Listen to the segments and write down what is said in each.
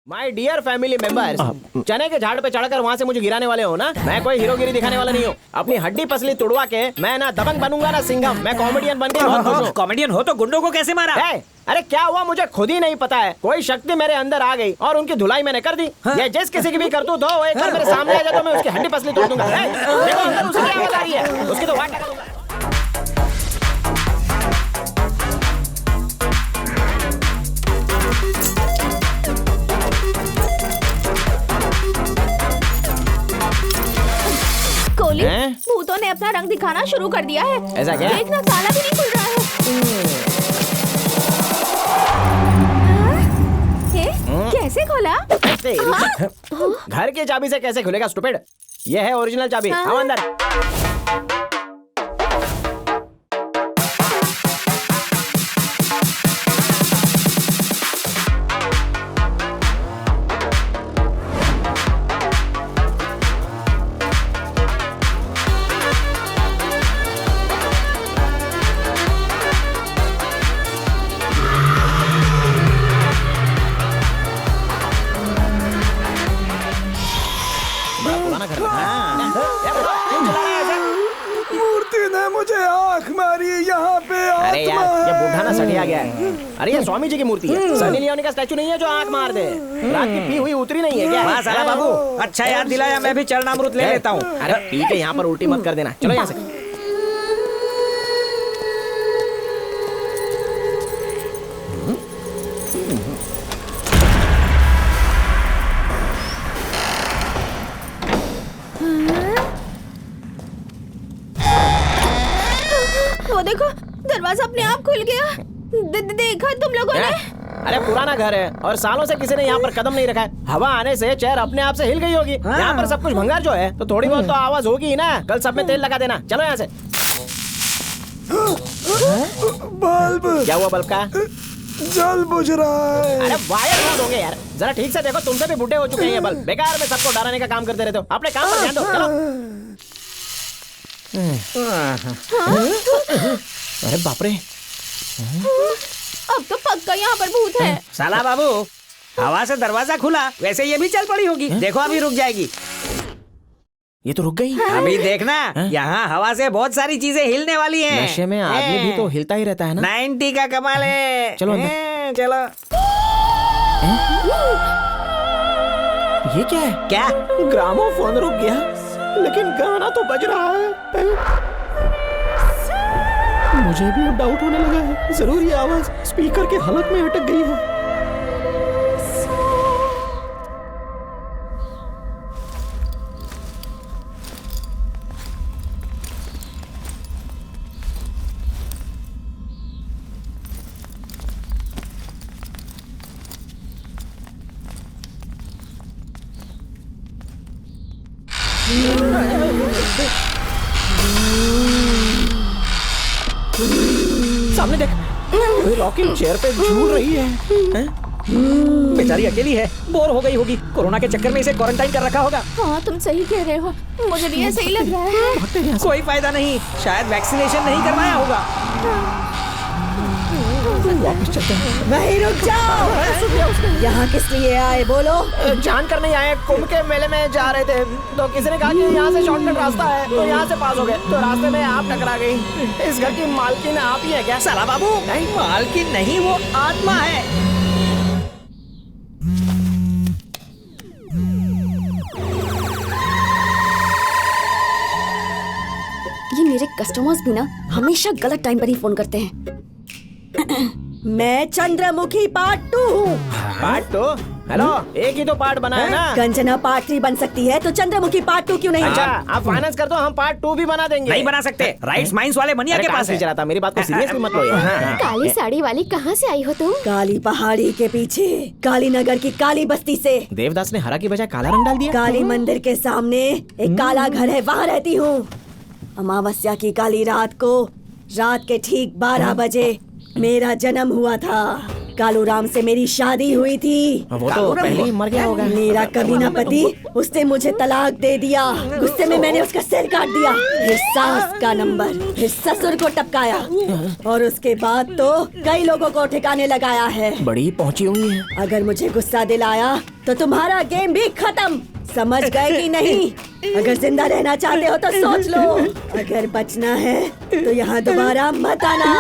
My dear family members, चने के झाड़ पे चढ़कर वहाँ से मुझे गिराने वाले हो ना। मैं कोई हीरोगिरी दिखाने वाला नहीं हूँ। अपनी हड्डी पसली तुड़वा के मैं ना दबंग बनूंगा ना सिंघम। मैं कॉमेडियन बन के बहुत खुश हूँ। कॉमेडियन हो तो गुंडों को कैसे मारा? अरे क्या हुआ मुझे खुद ही नहीं पता है। कोई शक्ति मेरे अंदर आ गई और उनकी धुलाई मैंने कर दी। ये जिस किसी की भी करतूत हो, वो एक बार मेरे सामने आ जाए तो मैं उसकी हड्डी पसली तोड़ दूंगा। देखो अंदर उसे क्या आवाज आ रही है, उसकी तो वाट लगा दूंगा। कोहली, भूतों ने अपना रंग दिखाना शुरू कर दिया है। ऐसा क्या? देखना, ताला भी नहीं खुल रहा है। कैसे खोला? घर की चाबी से कैसे खुलेगा स्टूपिड? ये है ओरिजिनल चाबी। आओ अंदर। मूर्ति ने मुझे आंख मारी, यहाँ पे अरे यार, आत्मा ये बुढ़ा ना सटिया गया है। अरे ये स्वामी जी की मूर्ति है। सनी लियोनी का स्टैचू नहीं है जो आंख मार दे। रात की पी हुई उतरी नहीं है क्या? वाह साला बाबू, अच्छा याद दिलाया। मैं भी चरणामृत ले लेता हूँ। अरे पी के यहाँ पर उल्टी मत कर देना। चलो यहाँ से। वो देखो, दरवाजा अपने आप खुल गया। देखा तुम लोगों ने? अरे पुराना घर है और सालों से किसी ने यहाँ पर कदम नहीं रखा है। हवा आने से चेयर अपने आप से हिल गई होगी। यहाँ पर सब कुछ भंगार जो है, तो थोड़ी बहुत तो आवाज होगी ही ना। कल सब में तेल लगा देना। चलो यहाँ से। बल्ब, क्या हुआ बल्ब का? जल बुझ रहा है। अरे वायर लूज हो गए यार। जरा ठीक से देखो, तुमसे भी बुढ़े हो चुके हैं ये बल्ब। बेकार में सबको डराने का काम करते रहते हो। अपने काम पर ध्यान दो। चलो। अरे बाप रे, अब तो पक्का यहाँ पर भूत है। साला बाबू, हवा से दरवाजा खुला, वैसे ये भी चल पड़ी होगी। देखो अभी रुक जाएगी। ये तो रुक गई। अभी देखना, यहाँ हवा से बहुत सारी चीजें हिलने वाली हैं। नशे में आदमी भी तो हिलता ही रहता है ना। 90 का कमाल है। चलो अंदर। चलो। ये क्या है? क्या? ग्रामोफोन रुक गया, लेकिन गाना तो बज रहा है। मुझे भी अब डाउट होने लगा है। जरूर ये आवाज स्पीकर के हलक में अटक गई है। सामने देख, कोई रॉकिंग चेयर पे झूल रही है। बेचारी अकेली है, बोर हो गई होगी। कोरोना के चक्कर में इसे क्वारंटाइन कर रखा होगा। हाँ, तुम सही कह रहे हो। मुझे भी ऐसे ही लग रहा है। कोई फायदा नहीं, शायद वैक्सीनेशन नहीं करवाया होगा। वापस चलते हैं। वहीं रुक जाओ। यहाँ किस लिए आए बोलो? जान कर नहीं आए, कुंभ के मेले में जा रहे थे तो किसी ने कहा कि यहाँ से शॉर्टकट रास्ता है, तो यहाँ से पास हो गए। तो रास्ते में आप टकरा गई। इस घर की मालकिन आप ही है क्या? साला बाबू, नहीं मालकिन नहीं, वो आत्मा है। ये मेरे कस्टमर्स भी ना हमेशा गलत टाइम पर ही फोन करते हैं। मैं चंद्रमुखी पार्ट 2 हूँ। पार्ट 2? हेलो, एक ही तो पार्ट बना है ना। गंजना पार्ट 3 बन सकती है, तो चंद्रमुखी पार्ट 2 क्यों नहीं? अच्छा, आप फाइनेंस कर दो, हम पार्ट 2 भी बना देंगे। नहीं बना सकते, राइट्स माइंस वाले मनिया के पास है। चला था, मेरी बात को सीरियसली मत लो यार। काली साड़ी वाली कहाँ से आई हो तुम? काली पहाड़ी के पीछे, काली नगर की काली बस्ती से। देवदास ने हरा की बजाय काला रंग डाल दिया। काली मंदिर के सामने एक काला घर है, वहाँ रहती हूँ। अमावस्या की काली रात को, रात के ठीक 12 बजे मेरा जन्म हुआ था। कालू राम से मेरी शादी हुई थी। वो तो पहले ही मर गया होगा। मेरा कमीना पति, उसने मुझे तलाक दे दिया। गुस्से में मैंने उसका सिर काट दिया, फिर सास का नंबर, फिर ससुर को टपकाया और उसके बाद तो कई लोगों को ठिकाने लगाया है। बड़ी पहुंची हुई है। अगर मुझे गुस्सा दिलाया तो तुम्हारा गेम भी खत्म। समझ गए कि नहीं? अगर जिंदा रहना चाहते हो तो सोच लो, अगर बचना है तो यहाँ दोबारा मत आना।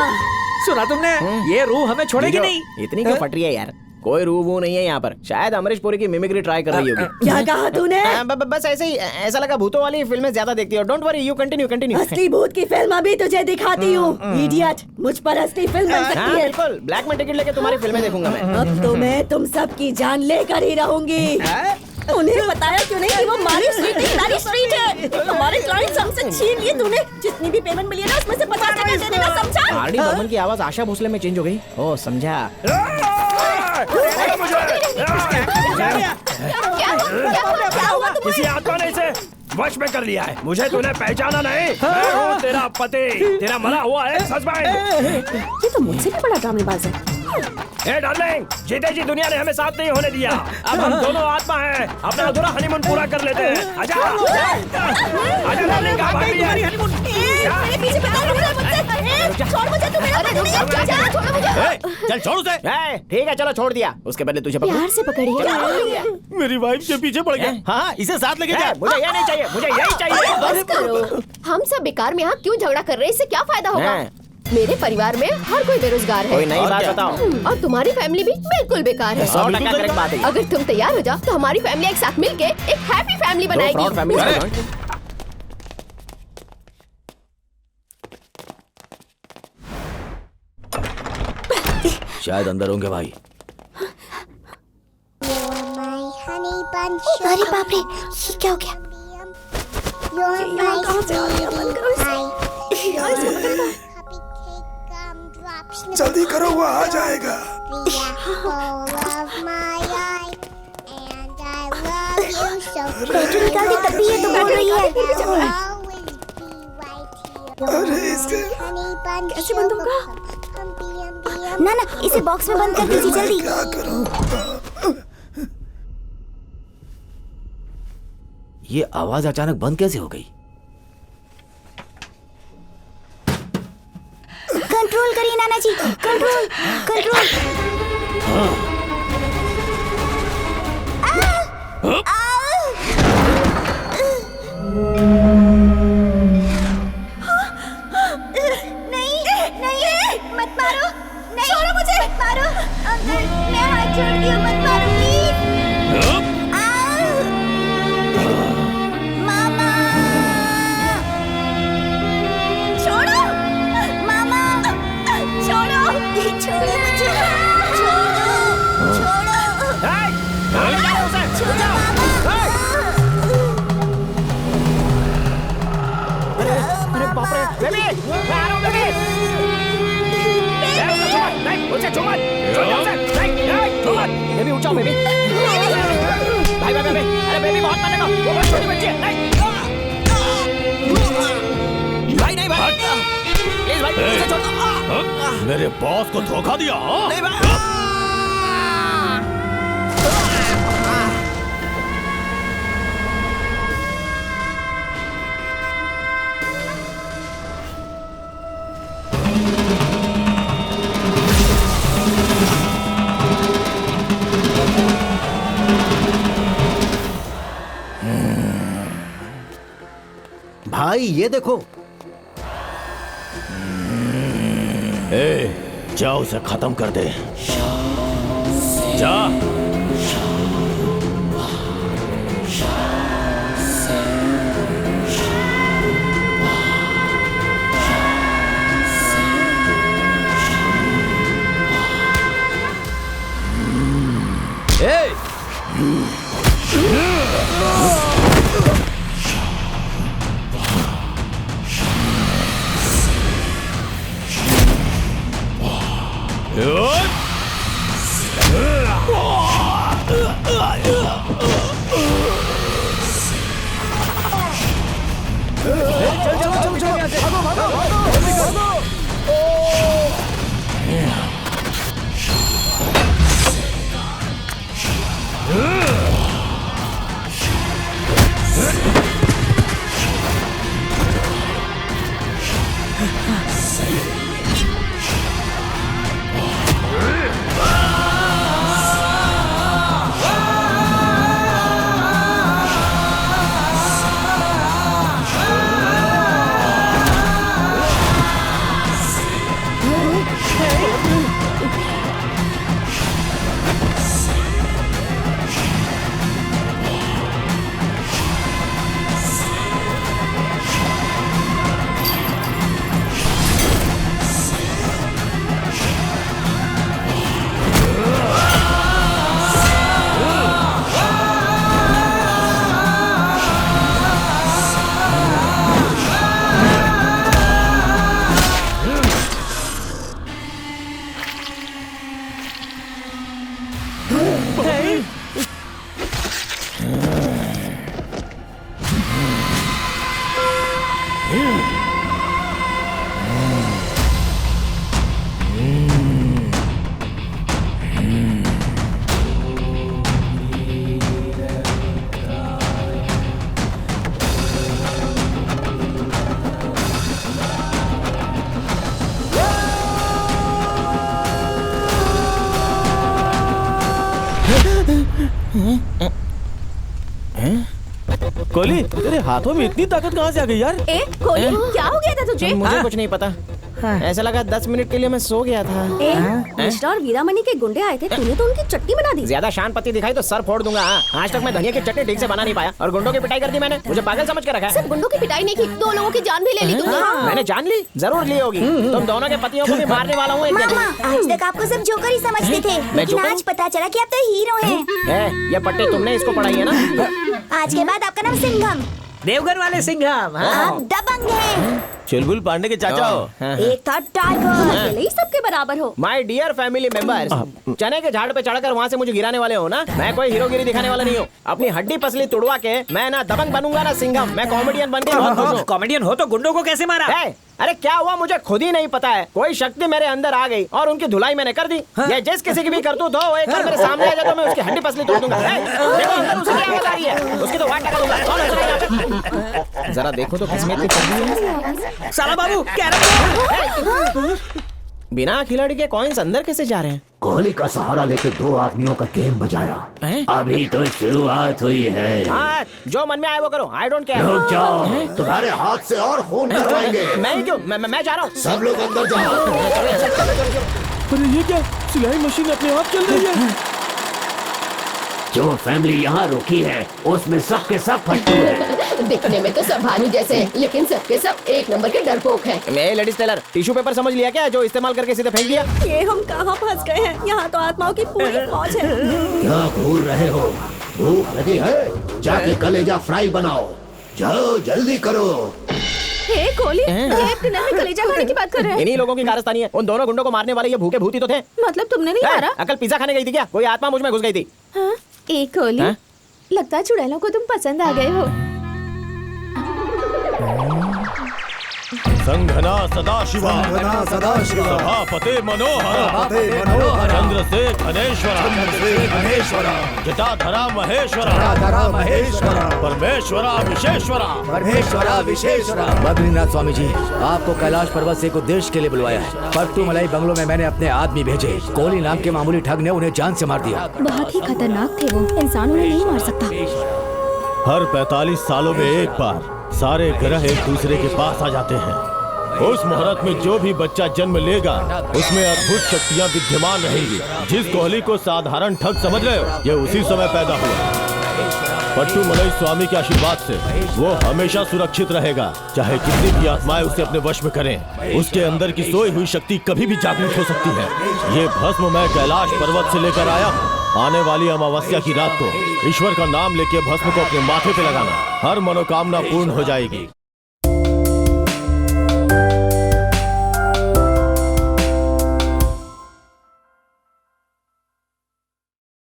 सुना तुमने? ये रूह हमें छोड़ेगी जीजो, नहीं। इतनी क्यों फट रही है यार? कोई रूह वूह नहीं है यहाँ पर। शायद अमरीश पुरी की मिमिक्री ट्राई कर रही होगी। क्या कहा तूने? बस ऐसे ही, ऐसा लगा भूतों वाली फिल्में ज्यादा देखती हो। Don't worry, you continue. असली भूत की फिल्म अभी तुझे दिखाती हूँ, इडियट। मुझ पर असली फिल्म बन हाँ, सकती है। बिल्कुल, ब्लैक में टिकट लेके तुम्हारी फिल्में देखूंगा मैं। अब तो मैं तुम सब की जान लेकर ही रहूंगी। उन्हें बताया क्यों नहीं कि वो मारी स्ट्रीट नहीं, नारी स्ट्रीट है। हमारे क्लाइंट्स हमसे छीन लिए तूने। जितनी भी पेमेंट मिली है ना, उसमें से 50% दे देना, समझा? आरडी बर्मन की आवाज आशा भोसले में चेंज हो गई। ओ समझा। क्या हुआ तुम्हें? किसी आत्मा ने इसे वश में कर लिया है। मुझे तूने पहचाना नहीं? मैं हूँ तेरा पति, तेरा मरा हुआ है हस्बैंड। ये तो मुझसे भी बड़ा ड्रामेबाज है। ए डार्लिंग, जीते जी दुनिया ने हमें साथ नहीं होने दिया। अब हम दोनों आत्मा हैं, अपना अधूरा हनीमून पूरा कर लेते हैं। आजा आजा डार्लिंग, कहाँ भाग रही है? मेरे पीछे पता रुक रहा मुझसे। छोड़ मुझे, तू मेरा पति नहीं है। जा, छोड़ मुझे। चल छोड़ उसे। ठीक है, चलो छोड़ दिया। उसके बदले तुझे प्यार से पकड़िए। मेरी वाइफ के पीछे पड़ गया। हाँ, इसे साथ लेके जा। मुझे ये नहीं चाहिए, मुझे यही चाहिए। बस करो। हम सब बेकार में यहाँ क्यों झगड़ा कर रहे हैं? इससे क्या फायदा होगा? मेरे परिवार में हर कोई बेरोजगार है। कोई नई बात बताओ। और तुम्हारी फैमिली भी बिल्कुल बेकार है। 100% करेक्ट बात है। अगर तुम तैयार हो जाओ तो हमारी फैमिली एक साथ मिलके एक हैप्पी फैमिली फ्रॉड बनाएगी। फैमिली। शायद अंदर होंगे भाई। अरे बाप रे, ये क्या हो गया? जल्दी करो, वो आ जाएगा। बैटरी निकाल दी तब भी ये तो बोल रही है। अरे इसके कैसे बंद होगा? ना ना, इसे बॉक्स में बंद कर दीजिए जल्दी। क्या करूं? ये आवाज अचानक बंद कैसे हो गई? कंट्रोल करिए नाना जी, कंट्रोल कंट्रोल। नहीं नहीं, मत मारो, नहीं छोड़ो मुझे, मत मारो। अंकल, मैं हाथ छोड़ती हूँ, मत मारो प्लीज। मामा, छोड़ो मामा, छोड़ो, छोड़ो मुझे, छोड़ो, छोड़ो, छोड़ो मामा। अरे बाप रे, बेबी, मैं आ रहा हूँ बेबी। नहीं, उसे छू मत, छू उसे, नहीं, छू मत। बेबी उठ जाओ बेबी। भाई भाई भाई, अरे बेबी बहुत मानेगा, वो बहुत छोटी बच्ची है। नहीं, भाई नहीं भाई, प्लीज भाई उसे छोड़ दो। मेरे बॉस को धोखा दिया। नहीं भाई। भाई ये देखो। जा उसे खत्म कर दे। जा। कोहली, तेरे हाथों में इतनी ताकत कहाँ से आ गई यार? ए कोहली, क्या हो गया था तुझे? मुझे कुछ नहीं पता। ऐसा लगा 10 मिनट के लिए मैं सो गया था। मिश्रा और वीरामणि के गुंडे आए थे, तूने तो उनकी चटनी बना दी। ज्यादा शान पत्ती दिखाई तो सर फोड़ दूंगा। आज तक मैं धनिया की चटनी ठीक से बना नहीं पाया और गुंडों की पिटाई कर दी मैंने। मुझे पागल समझ कर रखा है। सिर्फ गुंडों की पिटाई नहीं की, 2 लोगों की जान भी ले ली तुमने। मैंने जान ली, जरूर ली होगी। तुम दोनों के पतियों को भी मारने वाला हूँ एक दिन। मामा, आज तक आपको सब जोकर ही समझते थे, लेकिन जोकर? आज पता चला कि आप तो हीरो हैं। ये पट्टी तुमने इसको पढ़ाई है ना? आज के बाद आपका नाम सिंघम, देवघर वाले सिंघम। हाँ। आप दबंग हैं। चुलबुल पांडे के चाचा हो। एक था टाइगर। अकेले ही सबके बराबर हो। माय डियर फैमिली मेंबर्स, चने के झाड़ पे चढ़कर वहाँ से मुझे गिराने वाले हो ना? मैं कोई हीरोगिरी दिखाने वाला नहीं हूँ। अपनी हड्डी पसली तुड़वा के मैं ना दबंग बनूंगा ना सिंघम। मैं कॉमेडियन बन के बहुत खुश हूँ। कॉमेडियन हो तो गुंडों को कैसे मारा? अरे क्या हुआ मुझे खुद ही नहीं पता है। कोई शक्ति मेरे अंदर आ गई और उनकी धुलाई मैंने कर दी। ये जिस किसी की भी करतूत हो, वो एक बार मेरे सामने आ जाए तो मैं उसकी हड्डी पसली तोड़ दूंगा। देखो अंदर उसे क्या आवाज आ रही है, उसकी तो वाट लगा दूंगा। कौन है जरा यहाँ पे? जरा देखो तो किस्मत की चढ़ी है। साला बाबू, कैरम बिना खिलाड़ी के कॉइन्स अंदर कैसे जा रहे हैं? कोहली का सहारा लेके 2 आदमियों का गेम बजाया। अभी तो शुरुआत हुई है। हाँ, जो मन में आए वो करो। I don't care. रुक जाओ, तुम्हारे हाथ से और खून निकलेंगे। मैं ही क्यों? मैं जा रहा हूँ। सब लोग अंदर जाओ। अरे ये क्या? सिलाई मशीन अपने आप चल रही है। जो फैमिली यहाँ रुकी है उसमें सबके सब फट्टू है। दिखने में तो सब भानु जैसे हैं, लेकिन सबके सब एक नंबर के डरपोक हैं। मैं लेडीज टेलर टिश्यू पेपर समझ लिया क्या, जो इस्तेमाल करके सीधे फेंक दिया? ये हम कहाँ फंस गए हैं? यहाँ तो आत्माओं की पूरी फौज है। क्या भूल रहे हो? भूख लगी है? जाके कलेजा फ्राई बनाओ। जाओ जल्दी करो। हे कोहली, ये एक डिनर में कलेजा खाने की बात कर रहे हैं? इन्हीं लोगों की कारस्तानी है। उन दोनों गुंडों को मारने वाले ये भूखे भूती तो थे। मतलब तुमने नहीं मारा? अकल पिज्जा खाने गई थी क्या? कोई आत्मा मुझ में घुस गई थी। हाँ? ए कोहली, हाँ? लगता है चुड़ैलों को तुम पसंद आ गए हो। संघना सदाशिवा, सदाशिवा, सभापते मनोहर, चंद्रसेन धनेश्वरा, जटाधरा महेश्वरा, परमेश्वरा विशेश्वरा। बद्रीनाथ स्वामी जी, आपको कैलाश पर्वत से एक उद्देश्य के लिए बुलवाया है। पट्टू मलाई बंगलों में मैंने अपने आदमी भेजे। कोहली नाम के मामूली ठग ने उन्हें जान से मार दिया। बहुत ही खतरनाक थे वो, इंसान उन्हें नहीं मार सकता। हर 45 सालों में एक बार सारे ग्रह एक दूसरे के पास आ जाते हैं। उस मुहूर्त में जो भी बच्चा जन्म लेगा उसमें अद्भुत शक्तियां विद्यमान रहेंगी। जिस कोहली को साधारण ठग समझ रहे हो, ये उसी समय पैदा हुआ। पट्टू मलाई स्वामी के आशीर्वाद से वो हमेशा सुरक्षित रहेगा, चाहे कितनी भी आत्माएं उसे अपने वश में करें। उसके अंदर की सोई हुई शक्ति कभी भी जागृत हो सकती है। ये भस्म मैं कैलाश पर्वत से लेकर आया हूँ। आने वाली अमावस्या की रात को ईश्वर का नाम लेके भस्म को अपने माथे पे लगाना, हर मनोकामना पूर्ण हो जाएगी।